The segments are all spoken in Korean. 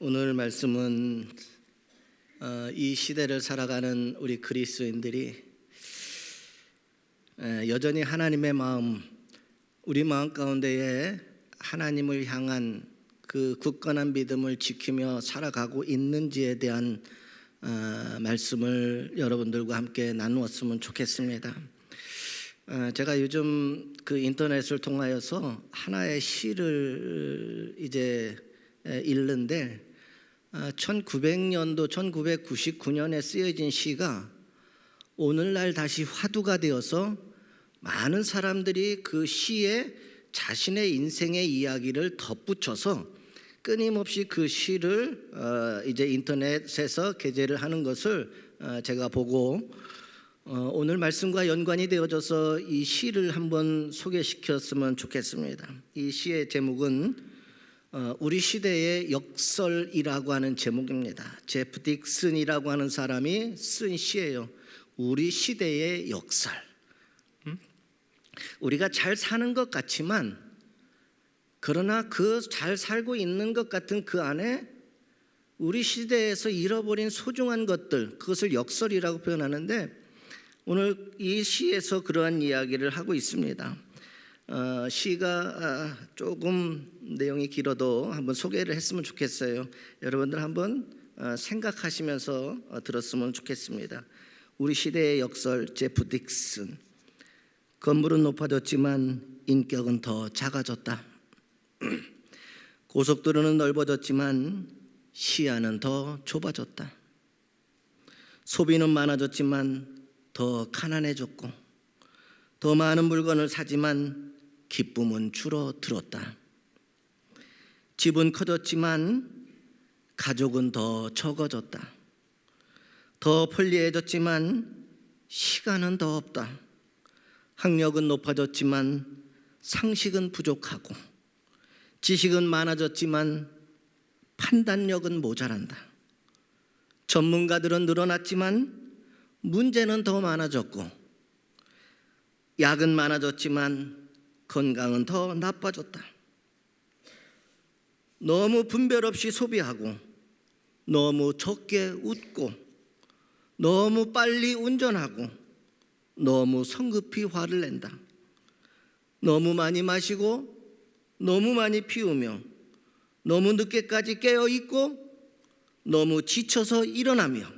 오늘 말씀은 이 시대를 살아가는 우리 그리스도인들이 여전히 하나님의 마음, 우리 마음 가운데에 하나님을 향한 그 굳건한 믿음을 지키며 살아가고 있는지에 대한 말씀을 여러분들과 함께 나누었으면 좋겠습니다. 제가 요즘 그 인터넷을 통하여서 하나의 시를 이제 읽는데 1900년도 1999년에 쓰여진 시가 오늘날 다시 화두가 되어서 많은 사람들이 그 시에 자신의 인생의 이야기를 덧붙여서 끊임없이 그 시를 이제 인터넷에서 게재를 하는 것을 제가 보고 오늘 말씀과 연관이 되어져서 이 시를 한번 소개시켰으면 좋겠습니다. 이 시의 제목은 우리 시대의 역설이라고 하는 제목입니다. 제프 딕슨이라고 하는 사람이 쓴 시예요. 우리 시대의 역설. 우리가 잘 사는 것 같지만 그러나 그 잘 살고 있는 것 같은 그 안에 우리 시대에서 잃어버린 소중한 것들, 그것을 역설이라고 표현하는데 오늘 이 시에서 그러한 이야기를 하고 있습니다. 시가 조금 내용이 길어도 한번 소개를 했으면 좋겠어요. 여러분들 한번 생각하시면서 들었으면 좋겠습니다. 우리 시대의 역설 제프 딕슨. 건물은 높아졌지만 인격은 더 작아졌다. 고속도로는 넓어졌지만 시야는 더 좁아졌다. 소비는 많아졌지만 더 가난해졌고 더 많은 물건을 사지만 기쁨은 줄어들었다. 집은 커졌지만 가족은 더 적어졌다. 더 편리해졌지만 시간은 더 없다. 학력은 높아졌지만 상식은 부족하고 지식은 많아졌지만 판단력은 모자란다. 전문가들은 늘어났지만 문제는 더 많아졌고 약은 많아졌지만 건강은 더 나빠졌다. 너무 분별 없이 소비하고 너무 적게 웃고 너무 빨리 운전하고 너무 성급히 화를 낸다. 너무 많이 마시고 너무 많이 피우며 너무 늦게까지 깨어있고 너무 지쳐서 일어나며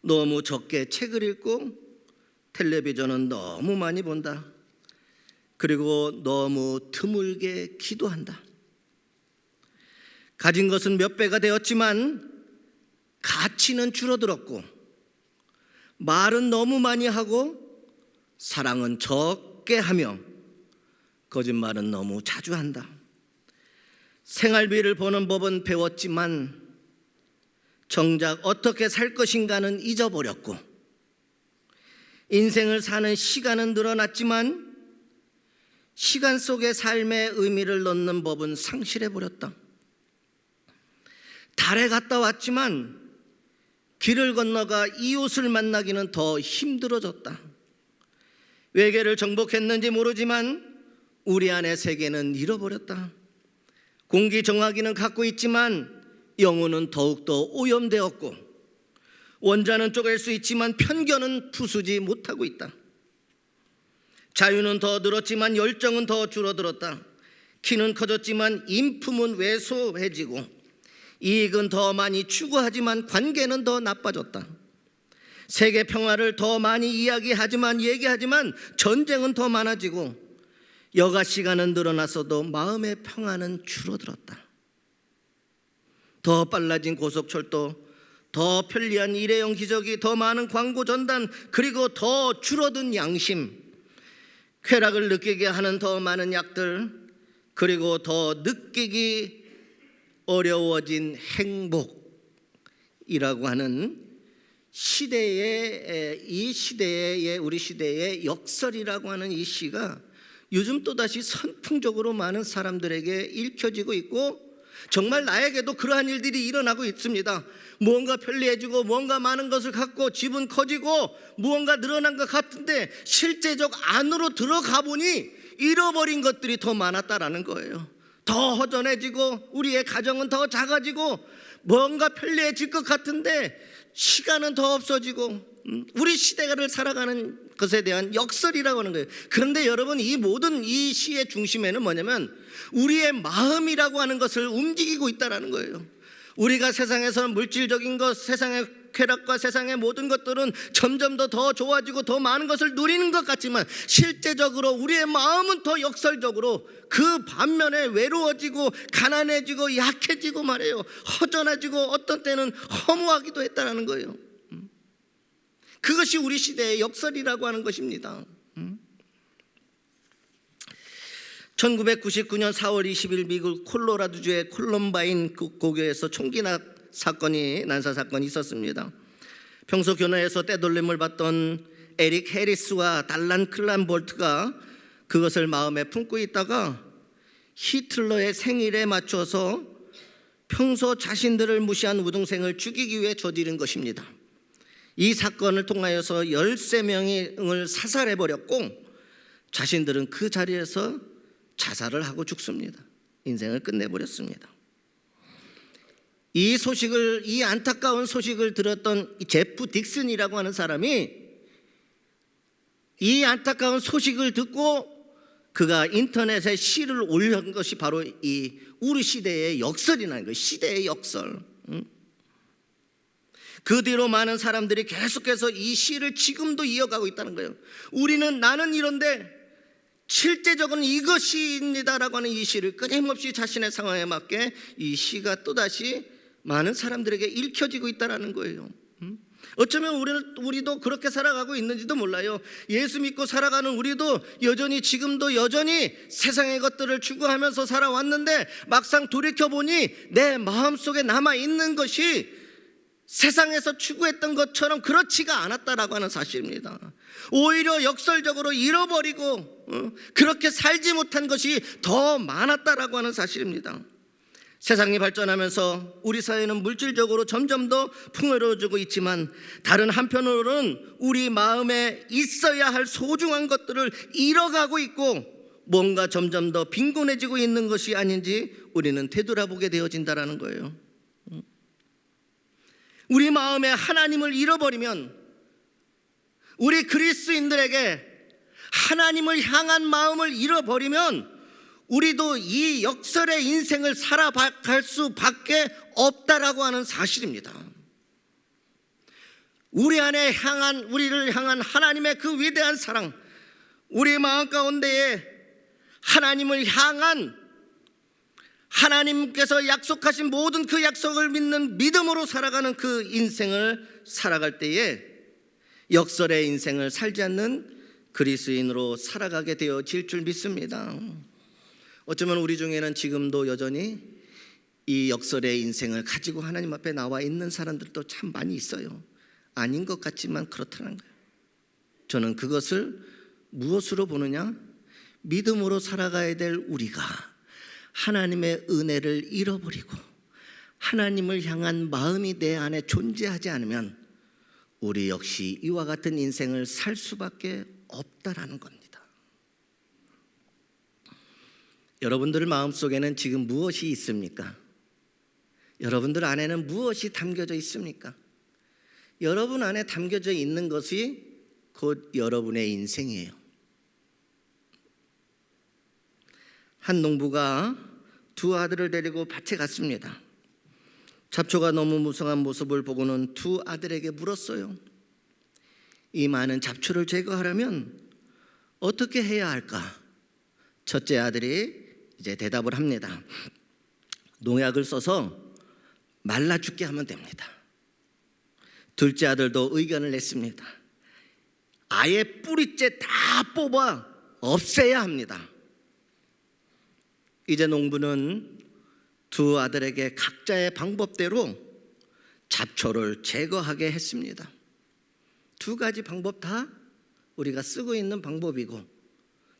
너무 적게 책을 읽고 텔레비전은 너무 많이 본다. 그리고 너무 드물게 기도한다. 가진 것은 몇 배가 되었지만 가치는 줄어들었고 말은 너무 많이 하고 사랑은 적게 하며 거짓말은 너무 자주 한다. 생활비를 버는 법은 배웠지만 정작 어떻게 살 것인가는 잊어버렸고 인생을 사는 시간은 늘어났지만 시간 속에 삶의 의미를 넣는 법은 상실해버렸다. 달에 갔다 왔지만 길을 건너가 이웃을 만나기는 더 힘들어졌다. 외계를 정복했는지 모르지만 우리 안의 세계는 잃어버렸다. 공기정화기는 갖고 있지만 영혼은 더욱더 오염되었고 원자는 쪼갤 수 있지만 편견은 부수지 못하고 있다. 자유는 더 늘었지만 열정은 더 줄어들었다. 키는 커졌지만 인품은 왜소해지고 이익은 더 많이 추구하지만 관계는 더 나빠졌다. 세계 평화를 더 많이 얘기하지만 전쟁은 더 많아지고 여가 시간은 늘어났어도 마음의 평화는 줄어들었다. 더 빨라진 고속철도, 더 편리한 일회용 기저귀, 더 많은 광고 전단, 그리고 더 줄어든 양심, 쾌락을 느끼게 하는 더 많은 약들, 그리고 더 느끼기 어려워진 행복이라고 하는 이 시대의 우리 시대의 역설이라고 하는 이 시가 요즘 또다시 선풍적으로 많은 사람들에게 읽혀지고 있고 정말 나에게도 그러한 일들이 일어나고 있습니다. 무언가 편리해지고 무언가 많은 것을 갖고 집은 커지고 무언가 늘어난 것 같은데 실제적 안으로 들어가 보니 잃어버린 것들이 더 많았다라는 거예요. 더 허전해지고 우리의 가정은 더 작아지고 뭔가 편리해질 것 같은데 시간은 더 없어지고 우리 시대를 살아가는 것에 대한 역설이라고 하는 거예요. 그런데 여러분, 이 모든 이 시의 중심에는 뭐냐면 우리의 마음이라고 하는 것을 움직이고 있다는 거예요. 우리가 세상에서 물질적인 것, 세상의 쾌락과 세상의 모든 것들은 점점 더 좋아지고 더 많은 것을 누리는 것 같지만 실제적으로 우리의 마음은 더 역설적으로 그 반면에 외로워지고 가난해지고 약해지고 말이에요. 허전해지고 어떤 때는 허무하기도 했다는 거예요. 그것이 우리 시대의 역설이라고 하는 것입니다. 1999년 4월 20일 미국 콜로라도주의 콜럼바인 고교에서 총기 난사 사건이 있었습니다. 평소 교내에서 떼돌림을 받던 에릭 해리스와 달란 클란볼트가 그것을 마음에 품고 있다가 히틀러의 생일에 맞춰서 평소 자신들을 무시한 우등생을 죽이기 위해 저지른 것입니다. 이 사건을 통하여서 13명을 사살해버렸고 자신들은 그 자리에서 자살을 하고 죽습니다. 인생을 끝내버렸습니다. 이 안타까운 소식을 들었던 제프 딕슨이라고 하는 사람이 이 안타까운 소식을 듣고 그가 인터넷에 시를 올린 것이 바로 이 우리 시대의 역설이라는 거예요. 시대의 역설. 그 뒤로 많은 사람들이 계속해서 이 시를 지금도 이어가고 있다는 거예요. 나는 이런데 실제적으로는 이것입니다라고 하는 이 시를 끊임없이 자신의 상황에 맞게 이 시가 또다시 많은 사람들에게 읽혀지고 있다는 거예요. 어쩌면 우리도 그렇게 살아가고 있는지도 몰라요. 예수 믿고 살아가는 우리도 지금도 여전히 세상의 것들을 추구하면서 살아왔는데 막상 돌이켜보니 내 마음속에 남아있는 것이 세상에서 추구했던 것처럼 그렇지가 않았다라고 하는 사실입니다. 오히려 역설적으로 잃어버리고 그렇게 살지 못한 것이 더 많았다라고 하는 사실입니다. 세상이 발전하면서 우리 사회는 물질적으로 점점 더 풍요로워지고 있지만 다른 한편으로는 우리 마음에 있어야 할 소중한 것들을 잃어가고 있고 뭔가 점점 더 빈곤해지고 있는 것이 아닌지 우리는 되돌아보게 되어진다는 거예요. 우리 마음에 하나님을 잃어버리면 우리 그리스도인들에게 하나님을 향한 마음을 잃어버리면 우리도 이 역설의 인생을 살아갈 수밖에 없다라고 하는 사실입니다. 우리를 향한 하나님의 그 위대한 사랑, 우리 마음 가운데에 하나님을 향한 하나님께서 약속하신 모든 그 약속을 믿는 믿음으로 살아가는 그 인생을 살아갈 때에 역설의 인생을 살지 않는 그리스도인으로 살아가게 되어질 줄 믿습니다. 어쩌면 우리 중에는 지금도 여전히 이 역설의 인생을 가지고 하나님 앞에 나와 있는 사람들도 참 많이 있어요. 아닌 것 같지만 그렇다는 거예요. 저는 그것을 무엇으로 보느냐? 믿음으로 살아가야 될 우리가 하나님의 은혜를 잃어버리고 하나님을 향한 마음이 내 안에 존재하지 않으면 우리 역시 이와 같은 인생을 살 수밖에 없다라는 겁니다. 여러분들 마음속에는 지금 무엇이 있습니까? 여러분들 안에는 무엇이 담겨져 있습니까? 여러분 안에 담겨져 있는 것이 곧 여러분의 인생이에요. 한 농부가 두 아들을 데리고 밭에 갔습니다. 잡초가 너무 무성한 모습을 보고는 두 아들에게 물었어요. 이 많은 잡초를 제거하려면 어떻게 해야 할까? 첫째 아들이 이제 대답을 합니다. 농약을 써서 말라 죽게 하면 됩니다. 둘째 아들도 의견을 냈습니다. 아예 뿌리째 다 뽑아 없애야 합니다. 이제 농부는 두 아들에게 각자의 방법대로 잡초를 제거하게 했습니다. 두 가지 방법 다 우리가 쓰고 있는 방법이고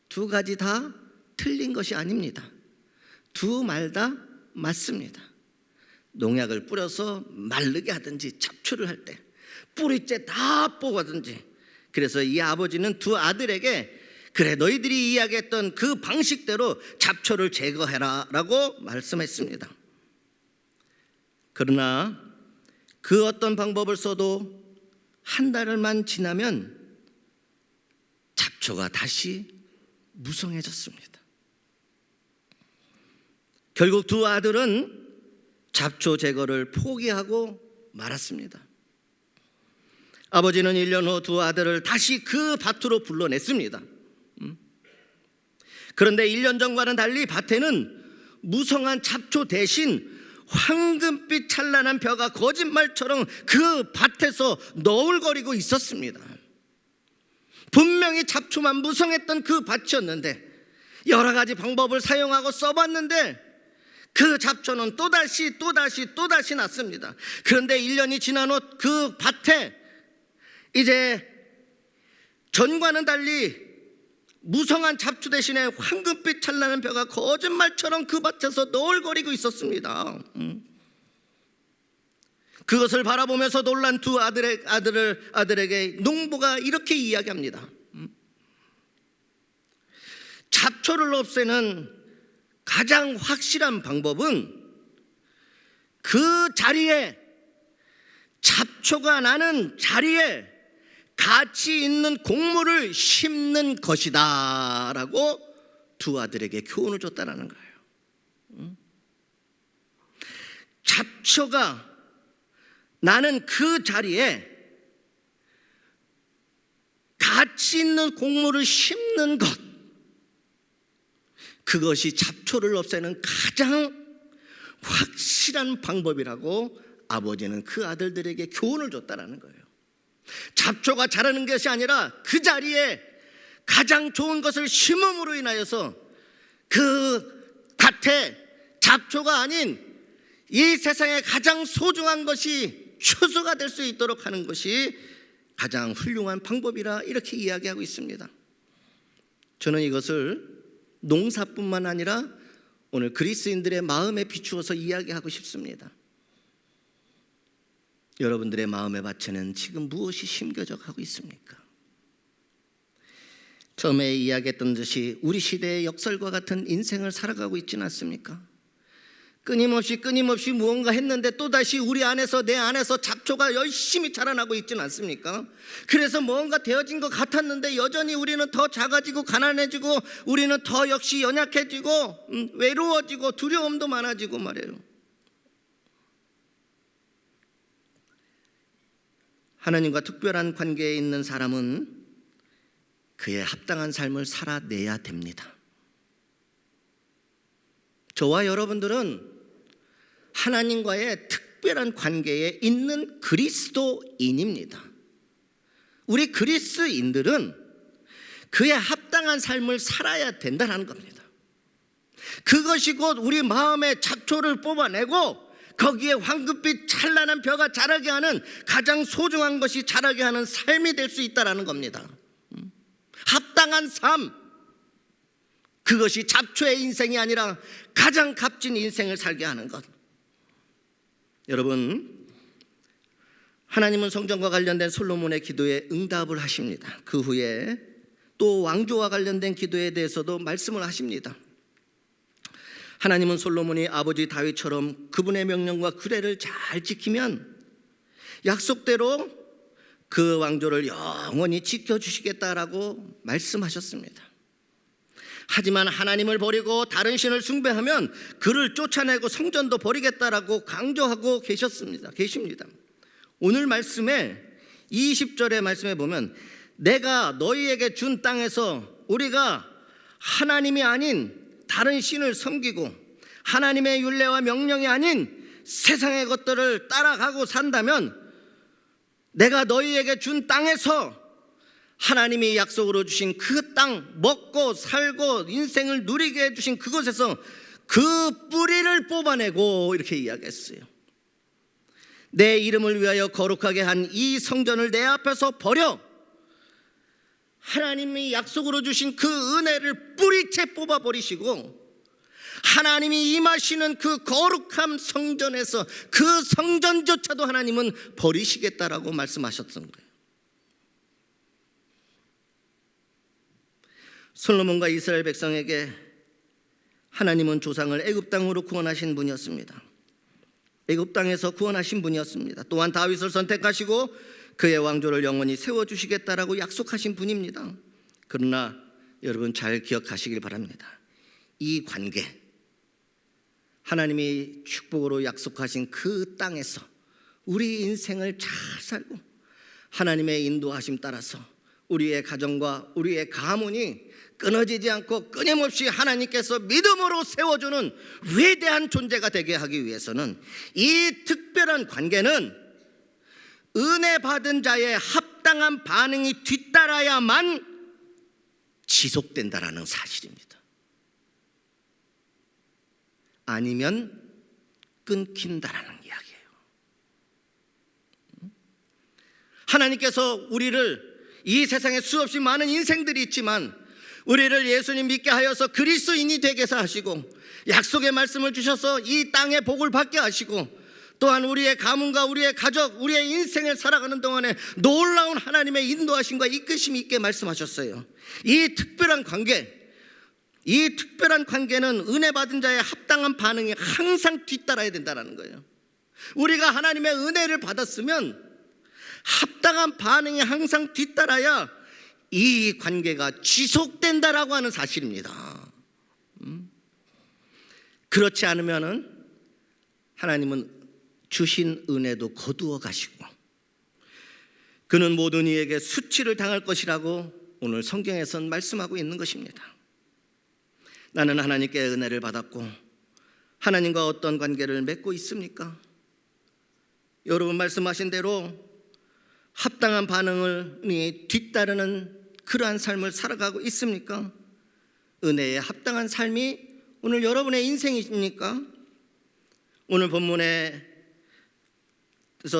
두 가지 다 틀린 것이 아닙니다. 두 말 다 맞습니다. 농약을 뿌려서 마르게 하든지 잡초를 할 때 뿌리째 다 뽑아든지. 그래서 이 아버지는 두 아들에게 그래, 너희들이 이야기했던 그 방식대로 잡초를 제거해라 라고 말씀했습니다. 그러나 그 어떤 방법을 써도 한 달만 지나면 잡초가 다시 무성해졌습니다. 결국 두 아들은 잡초 제거를 포기하고 말았습니다. 아버지는 1년 후 두 아들을 다시 그 밭으로 불러냈습니다. 그런데 1년 전과는 달리 밭에는 무성한 잡초 대신 황금빛 찬란한 벼가 거짓말처럼 그 밭에서 너울거리고 있었습니다. 분명히 잡초만 무성했던 그 밭이었는데 여러 가지 방법을 사용하고 써봤는데 그 잡초는 또다시 났습니다. 그런데 1년이 지난 후 그 밭에 이제 전과는 달리 무성한 잡초 대신에 황금빛 찬란한 벼가 거짓말처럼 그 밭에서 너울거리고 있었습니다. 그것을 바라보면서 놀란 두 아들에게 농부가 이렇게 이야기합니다. 잡초를 없애는 가장 확실한 방법은 그 자리에, 잡초가 나는 자리에 가치 있는 곡물을 심는 것이다 라고 두 아들에게 교훈을 줬다는 거예요. 잡초가 나는 그 자리에 가치 있는 곡물을 심는 것, 그것이 잡초를 없애는 가장 확실한 방법이라고 아버지는 그 아들들에게 교훈을 줬다는 거예요. 잡초가 자라는 것이 아니라 그 자리에 가장 좋은 것을 심음으로 인하여서 그 밭에 잡초가 아닌 이 세상에 가장 소중한 것이 추수가 될 수 있도록 하는 것이 가장 훌륭한 방법이라 이렇게 이야기하고 있습니다. 저는 이것을 농사뿐만 아니라 오늘 그리스인들의 마음에 비추어서 이야기하고 싶습니다. 여러분들의 마음의 밭에는 지금 무엇이 심겨져 가고 있습니까? 처음에 이야기했던 듯이 우리 시대의 역설과 같은 인생을 살아가고 있지는 않습니까? 끊임없이 무언가 했는데 또다시 우리 안에서, 내 안에서 잡초가 열심히 자라나고 있지는 않습니까? 그래서 뭔가 되어진 것 같았는데 여전히 우리는 더 작아지고 가난해지고 우리는 더 역시 연약해지고 외로워지고 두려움도 많아지고 말이에요. 하나님과 특별한 관계에 있는 사람은 그에 합당한 삶을 살아내야 됩니다. 저와 여러분들은 하나님과의 특별한 관계에 있는 그리스도인입니다. 우리 그리스도인들은 그에 합당한 삶을 살아야 된다는 겁니다. 그것이 곧 우리 마음의 잡초를 뽑아내고 거기에 황금빛 찬란한 벼가 자라게 하는, 가장 소중한 것이 자라게 하는 삶이 될 수 있다는 겁니다. 합당한 삶, 그것이 잡초의 인생이 아니라 가장 값진 인생을 살게 하는 것. 여러분, 하나님은 성전과 관련된 솔로몬의 기도에 응답을 하십니다. 그 후에 또 왕조와 관련된 기도에 대해서도 말씀을 하십니다. 하나님은 솔로몬이 아버지 다윗처럼 그분의 명령과 규례를 잘 지키면 약속대로 그 왕조를 영원히 지켜주시겠다라고 말씀하셨습니다. 하지만 하나님을 버리고 다른 신을 숭배하면 그를 쫓아내고 성전도 버리겠다라고 강조하고 계십니다. 오늘 말씀에 20절의 말씀에 보면 내가 너희에게 준 땅에서 우리가 하나님이 아닌 다른 신을 섬기고 하나님의 율례와 명령이 아닌 세상의 것들을 따라가고 산다면 내가 너희에게 준 땅에서 하나님이 약속으로 주신 그 땅, 먹고 살고 인생을 누리게 해주신 그곳에서 그 뿌리를 뽑아내고 이렇게 이야기했어요. 내 이름을 위하여 거룩하게 한 이 성전을 내 앞에서 버려 하나님이 약속으로 주신 그 은혜를 뿌리채 뽑아버리시고 하나님이 임하시는 그 거룩한 성전에서 그 성전조차도 하나님은 버리시겠다라고 말씀하셨던 거예요. 솔로몬과 이스라엘 백성에게 하나님은 조상을 애굽 땅으로 구원하신 분이었습니다. 애굽 땅에서 구원하신 분이었습니다. 또한 다윗을 선택하시고 그의 왕조를 영원히 세워주시겠다라고 약속하신 분입니다. 그러나 여러분 잘 기억하시길 바랍니다. 이 관계, 하나님이 축복으로 약속하신 그 땅에서 우리 인생을 잘 살고 하나님의 인도하심 따라서 우리의 가정과 우리의 가문이 끊어지지 않고 끊임없이 하나님께서 믿음으로 세워주는 위대한 존재가 되게 하기 위해서는 이 특별한 관계는 은혜 받은 자의 합당한 반응이 뒤따라야만 지속된다라는 사실입니다. 아니면 끊긴다라는 이야기예요. 하나님께서 우리를, 이 세상에 수없이 많은 인생들이 있지만 우리를 예수님 믿게 하여서 그리스도인이 되게 해서 하시고 약속의 말씀을 주셔서 이 땅의 복을 받게 하시고 또한 우리의 가문과 우리의 가족, 우리의 인생을 살아가는 동안에 놀라운 하나님의 인도하심과 이끄심이 있게 말씀하셨어요. 이 특별한 관계는 은혜 받은 자의 합당한 반응이 항상 뒤따라야 된다는 거예요. 우리가 하나님의 은혜를 받았으면 합당한 반응이 항상 뒤따라야 이 관계가 지속된다라고 하는 사실입니다. 그렇지 않으면은 하나님은 주신 은혜도 거두어 가시고 그는 모든 이에게 수치를 당할 것이라고 오늘 성경에선 말씀하고 있는 것입니다. 나는 하나님께 은혜를 받았고 하나님과 어떤 관계를 맺고 있습니까? 여러분 말씀하신 대로 합당한 반응을 뒤따르는 그러한 삶을 살아가고 있습니까? 은혜에 합당한 삶이 오늘 여러분의 인생이십니까? 오늘 본문에서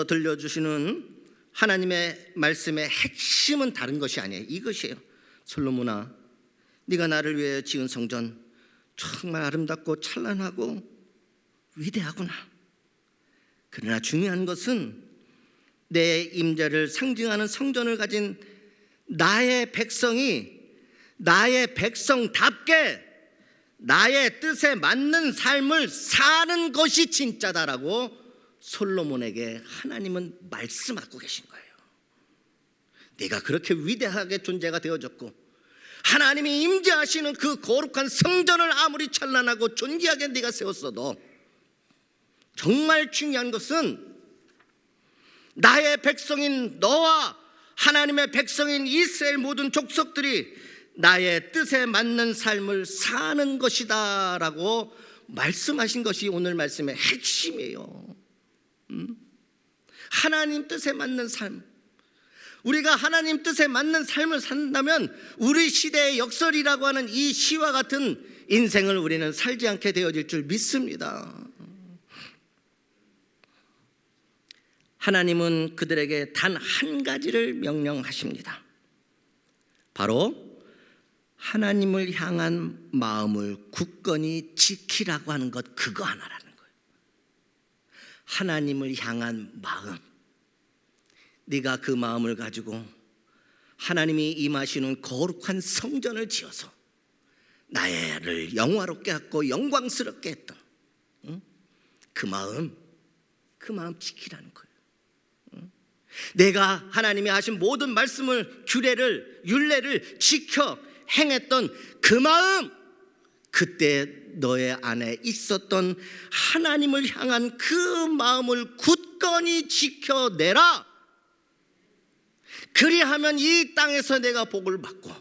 들려주시는 하나님의 말씀의 핵심은 다른 것이 아니에요. 이것이에요. 솔로몬아, 네가 나를 위해 지은 성전 정말 아름답고 찬란하고 위대하구나. 그러나 중요한 것은 내 임재를 상징하는 성전을 가진 나의 백성이 나의 백성답게 나의 뜻에 맞는 삶을 사는 것이 진짜다라고 솔로몬에게 하나님은 말씀하고 계신 거예요. 네가 그렇게 위대하게 존재가 되어졌고 하나님이 임재하시는 그 거룩한 성전을 아무리 찬란하고 존귀하게 네가 세웠어도 정말 중요한 것은 나의 백성인 너와 하나님의 백성인 이스라엘 모든 족속들이 나의 뜻에 맞는 삶을 사는 것이다 라고 말씀하신 것이 오늘 말씀의 핵심이에요. 하나님 뜻에 맞는 삶, 우리가 하나님 뜻에 맞는 삶을 산다면 우리 시대의 역설이라고 하는 이 시와 같은 인생을 우리는 살지 않게 되어질 줄 믿습니다. 하나님은 그들에게 단 한 가지를 명령하십니다. 바로 하나님을 향한 마음을 굳건히 지키라고 하는 것, 그거 하나라는 거예요. 하나님을 향한 마음, 네가 그 마음을 가지고 하나님이 임하시는 거룩한 성전을 지어서 나를 영화롭게 하고 영광스럽게 했던 그 마음 지키라는 거예요. 내가 하나님이 하신 모든 말씀을, 규례를, 율례를 지켜 행했던 그 마음, 그때 너의 안에 있었던 하나님을 향한 그 마음을 굳건히 지켜내라. 그리하면 이 땅에서 내가 복을 받고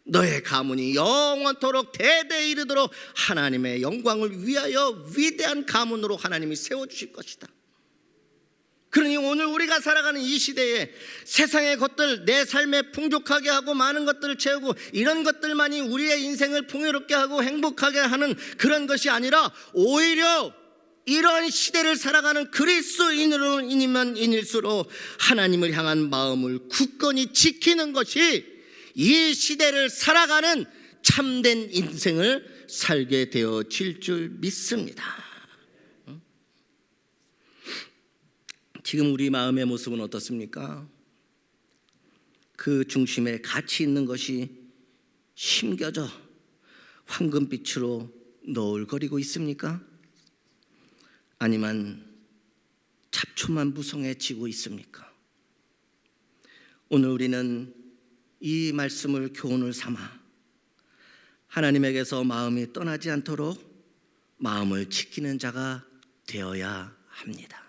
너의 가문이 영원토록 대대에 이르도록 하나님의 영광을 위하여 위대한 가문으로 하나님이 세워주실 것이다. 그러니 오늘 우리가 살아가는 이 시대에 세상의 것들, 내 삶에 풍족하게 하고 많은 것들을 채우고 이런 것들만이 우리의 인생을 풍요롭게 하고 행복하게 하는 그런 것이 아니라 오히려 이런 시대를 살아가는 그리스도인일수록 하나님을 향한 마음을 굳건히 지키는 것이 이 시대를 살아가는 참된 인생을 살게 되어질 줄 믿습니다. 지금 우리 마음의 모습은 어떻습니까? 그 중심에 가치 있는 것이 심겨져 황금빛으로 노을거리고 있습니까? 아니면 잡초만 무성해지고 있습니까? 오늘 우리는 이 말씀을 교훈을 삼아 하나님에게서 마음이 떠나지 않도록 마음을 지키는 자가 되어야 합니다.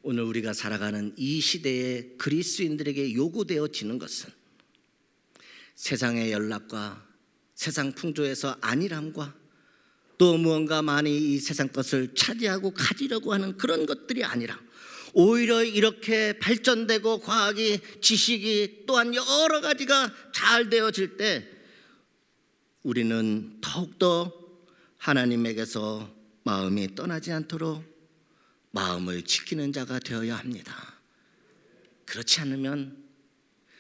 오늘 우리가 살아가는 이 시대에 그리스도인들에게 요구되어지는 것은 세상의 연락과 세상 풍조에서 안일함과 또 무언가 많이 이 세상 것을 차지하고 가지려고 하는 그런 것들이 아니라 오히려 이렇게 발전되고 과학이 지식이 또한 여러 가지가 잘 되어질 때 우리는 더욱더 하나님에게서 마음이 떠나지 않도록 마음을 지키는 자가 되어야 합니다. 그렇지 않으면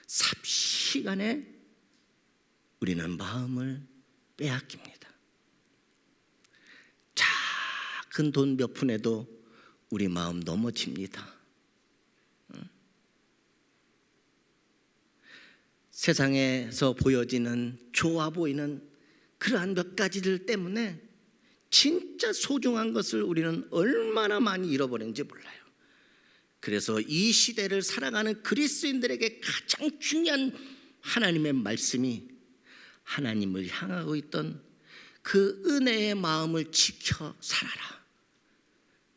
삽시간에 우리는 마음을 빼앗깁니다. 작은 돈 몇 푼에도 우리 마음 넘어집니다. 세상에서 보여지는 좋아 보이는 그러한 몇 가지들 때문에 진짜 소중한 것을 우리는 얼마나 많이 잃어버렸는지 몰라요. 그래서 이 시대를 살아가는 그리스도인들에게 가장 중요한 하나님의 말씀이 하나님을 향하고 있던 그 은혜의 마음을 지켜 살아라.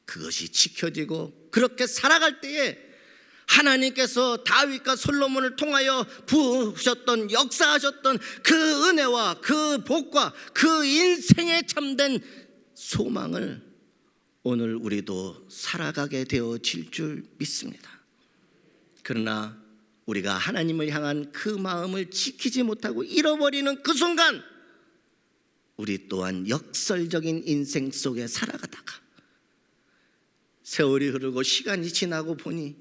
그것이 지켜지고 그렇게 살아갈 때에 하나님께서 다윗과 솔로몬을 통하여 부으셨던 역사하셨던 그 은혜와 그 복과 그 인생에 참된 소망을 오늘 우리도 살아가게 되어질 줄 믿습니다. 그러나 우리가 하나님을 향한 그 마음을 지키지 못하고 잃어버리는 그 순간 우리 또한 역설적인 인생 속에 살아가다가 세월이 흐르고 시간이 지나고 보니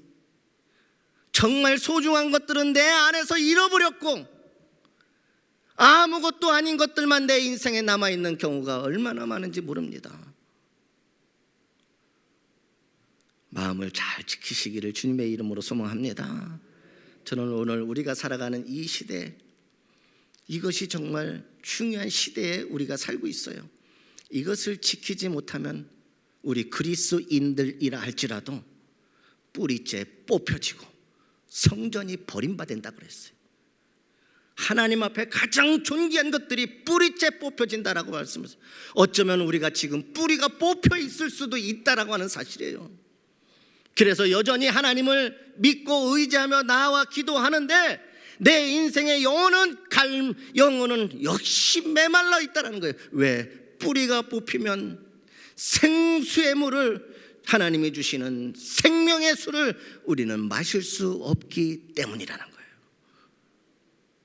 정말 소중한 것들은 내 안에서 잃어버렸고 아무것도 아닌 것들만 내 인생에 남아있는 경우가 얼마나 많은지 모릅니다. 마음을 잘 지키시기를 주님의 이름으로 소망합니다. 저는 오늘 우리가 살아가는 이 시대, 이것이 정말 중요한 시대에 우리가 살고 있어요. 이것을 지키지 못하면 우리 그리스도인들이라 할지라도 뿌리째 뽑혀지고 성전이 버림받는다 그랬어요. 하나님 앞에 가장 존귀한 것들이 뿌리째 뽑혀진다라고 말씀하셨어요. 어쩌면 우리가 지금 뿌리가 뽑혀 있을 수도 있다라고 하는 사실이에요. 그래서 여전히 하나님을 믿고 의지하며 나와 기도하는데 내 인생의 영혼은 역시 메말라 있다는 거예요. 왜? 뿌리가 뽑히면 생수의 물을 하나님이 주시는 생명의 술을 우리는 마실 수 없기 때문이라는 거예요.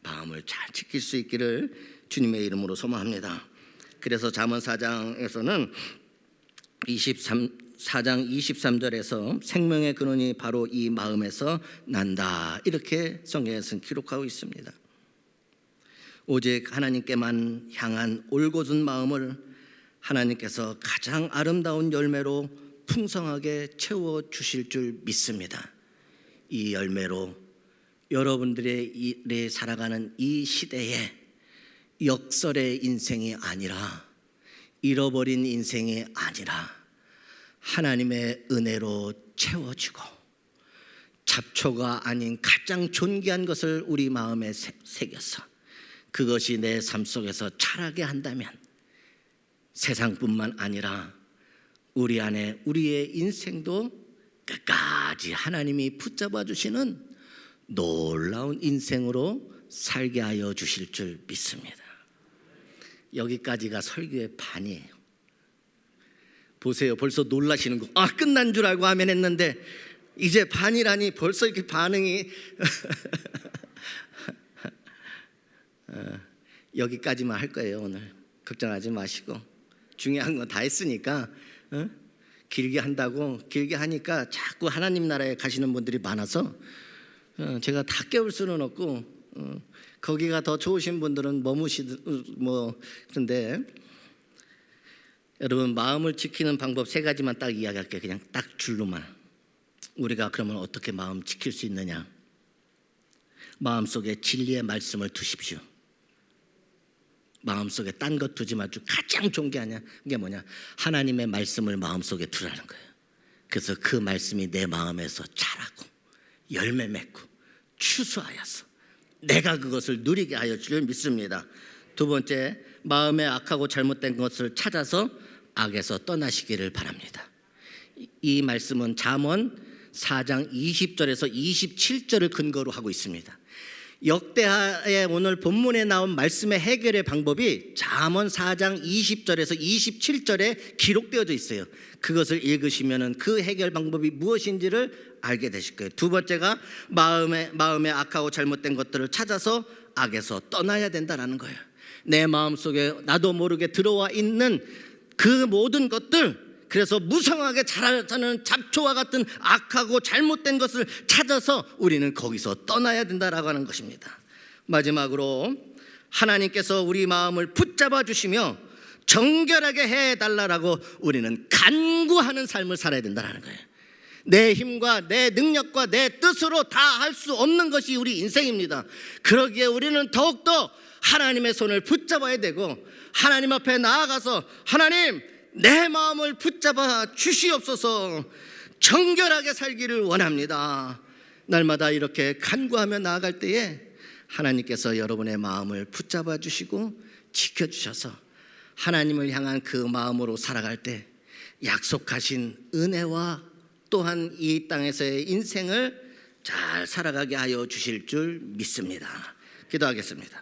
마음을 잘 지킬 수 있기를 주님의 이름으로 소망합니다. 그래서 잠언 4장에서는 4장 23절에서 생명의 근원이 바로 이 마음에서 난다, 이렇게 성경에서는 기록하고 있습니다. 오직 하나님께만 향한 올곧은 마음을 하나님께서 가장 아름다운 열매로 풍성하게 채워주실 줄 믿습니다. 이 열매로 여러분들의 살아가는 이 시대에 역설의 인생이 아니라, 잃어버린 인생이 아니라 하나님의 은혜로 채워지고 잡초가 아닌 가장 존귀한 것을 우리 마음에 새겨서 그것이 내 삶 속에서 자라게 한다면 세상뿐만 아니라 우리 안에 우리의 인생도 끝까지 하나님이 붙잡아 주시는 놀라운 인생으로 살게 하여 주실 줄 믿습니다. 여기까지가 설교의 반이에요. 보세요, 벌써 놀라시는 거. 끝난 줄 알고 아멘 했는데 이제 반이라니 벌써 이렇게 반응이 여기까지만 할 거예요. 오늘 걱정하지 마시고, 중요한 건 다 했으니까. 길게 한다고, 길게 하니까 자꾸 하나님 나라에 가시는 분들이 많아서 제가 다 깨울 수는 없고, 거기가 더 좋으신 분들은 그런데 여러분, 마음을 지키는 방법 3가지만 딱 이야기할게요. 그냥 딱 줄로만. 우리가 그러면 어떻게 마음 지킬 수 있느냐? 마음속에 진리의 말씀을 두십시오. 마음속에 딴 것 두지 말고 가장 좋은 게 아니야. 그게 뭐냐? 하나님의 말씀을 마음속에 두라는 거예요. 그래서 그 말씀이 내 마음에서 자라고 열매 맺고 추수하여서 내가 그것을 누리게 하여 줄 믿습니다. 두 번째, 마음에 악하고 잘못된 것을 찾아서 악에서 떠나시기를 바랍니다. 이 말씀은 잠언 4장 20절에서 27절을 근거로 하고 있습니다. 역대하의 오늘 본문에 나온 말씀의 해결의 방법이 잠언 4장 20절에서 27절에 기록되어져 있어요. 그것을 읽으시면 그 해결 방법이 무엇인지를 알게 되실 거예요. 두 번째가 마음에 악하고 잘못된 것들을 찾아서 악에서 떠나야 된다는 거예요. 내 마음속에 나도 모르게 들어와 있는 그 모든 것들, 그래서 무성하게 자라는 잡초와 같은 악하고 잘못된 것을 찾아서 우리는 거기서 떠나야 된다라고 하는 것입니다. 마지막으로 하나님께서 우리 마음을 붙잡아 주시며 정결하게 해달라고 우리는 간구하는 삶을 살아야 된다는 거예요. 내 힘과 내 능력과 내 뜻으로 다 할 수 없는 것이 우리 인생입니다. 그러기에 우리는 더욱더 하나님의 손을 붙잡아야 되고 하나님 앞에 나아가서 하나님, 내 마음을 붙잡아 주시옵소서, 정결하게 살기를 원합니다. 날마다 이렇게 간구하며 나아갈 때에 하나님께서 여러분의 마음을 붙잡아 주시고 지켜주셔서 하나님을 향한 그 마음으로 살아갈 때 약속하신 은혜와 또한 이 땅에서의 인생을 잘 살아가게 하여 주실 줄 믿습니다. 기도하겠습니다.